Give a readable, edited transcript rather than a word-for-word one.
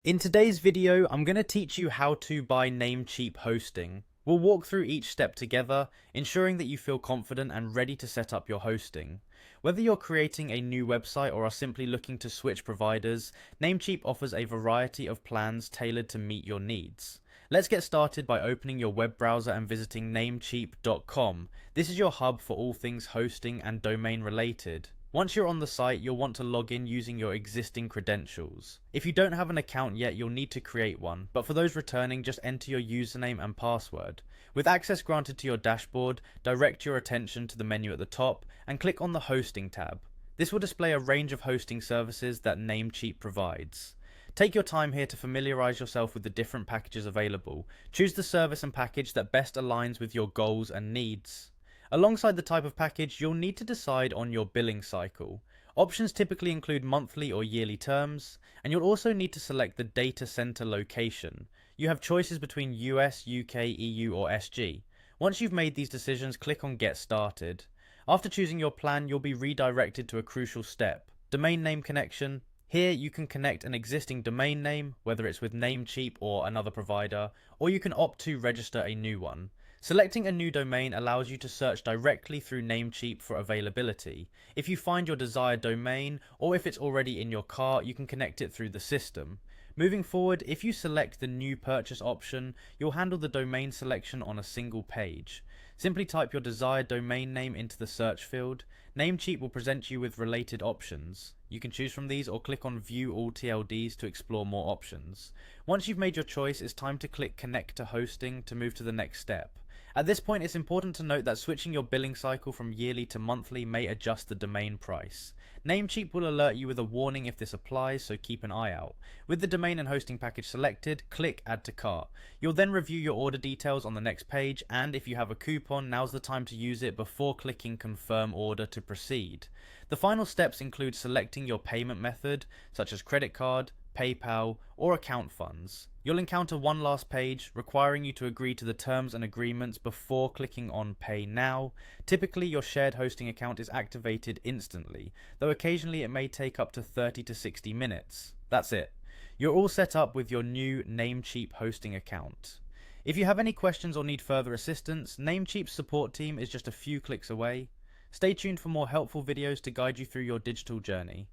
In today's video, I'm going to teach you how to buy Namecheap hosting. We'll walk through each step together, ensuring that you feel confident and ready to set up your hosting. Whether you're creating a new website or are simply looking to switch providers, Namecheap offers a variety of plans tailored to meet your needs. Let's get started by opening your web browser and visiting namecheap.com. This is your hub for all things hosting and domain related. Once you're on the site, you'll want to log in using your existing credentials. If you don't have an account yet, you'll need to create one, but for those returning, just enter your username and password. With access granted to your dashboard, direct your attention to the menu at the top and click on the Hosting tab. This will display a range of hosting services that Namecheap provides. Take your time here to familiarize yourself with the different packages available. Choose the service and package that best aligns with your goals and needs. Alongside the type of package, you'll need to decide on your billing cycle. Options typically include monthly or yearly terms, and you'll also need to select the data center location. You have choices between US, UK, EU, or SG. Once you've made these decisions, click on Get Started. After choosing your plan, you'll be redirected to a crucial step: domain name connection. Here you can connect an existing domain name, whether it's with Namecheap or another provider, or you can opt to register a new one. Selecting a new domain allows you to search directly through Namecheap for availability. If you find your desired domain, or if it's already in your cart, you can connect it through the system. Moving forward, if you select the new purchase option, you'll handle the domain selection on a single page. Simply type your desired domain name into the search field. Namecheap will present you with related options. You can choose from these or click on View All TLDs to explore more options. Once you've made your choice, it's time to click Connect to Hosting to move to the next step. At this point, it's important to note that switching your billing cycle from yearly to monthly may adjust the domain price. Namecheap will alert you with a warning if this applies, so keep an eye out. With the domain and hosting package selected, click Add to Cart. You'll then review your order details on the next page, and if you have a coupon, now's the time to use it before clicking Confirm Order to proceed. The final steps include selecting your payment method, such as credit card, PayPal, or account funds. You'll encounter one last page requiring you to agree to the terms and agreements before clicking on Pay Now. Typically, your shared hosting account is activated instantly, though occasionally it may take up to 30 to 60 minutes. That's it. You're all set up with your new Namecheap hosting account. If you have any questions or need further assistance, Namecheap's support team is just a few clicks away. Stay tuned for more helpful videos to guide you through your digital journey.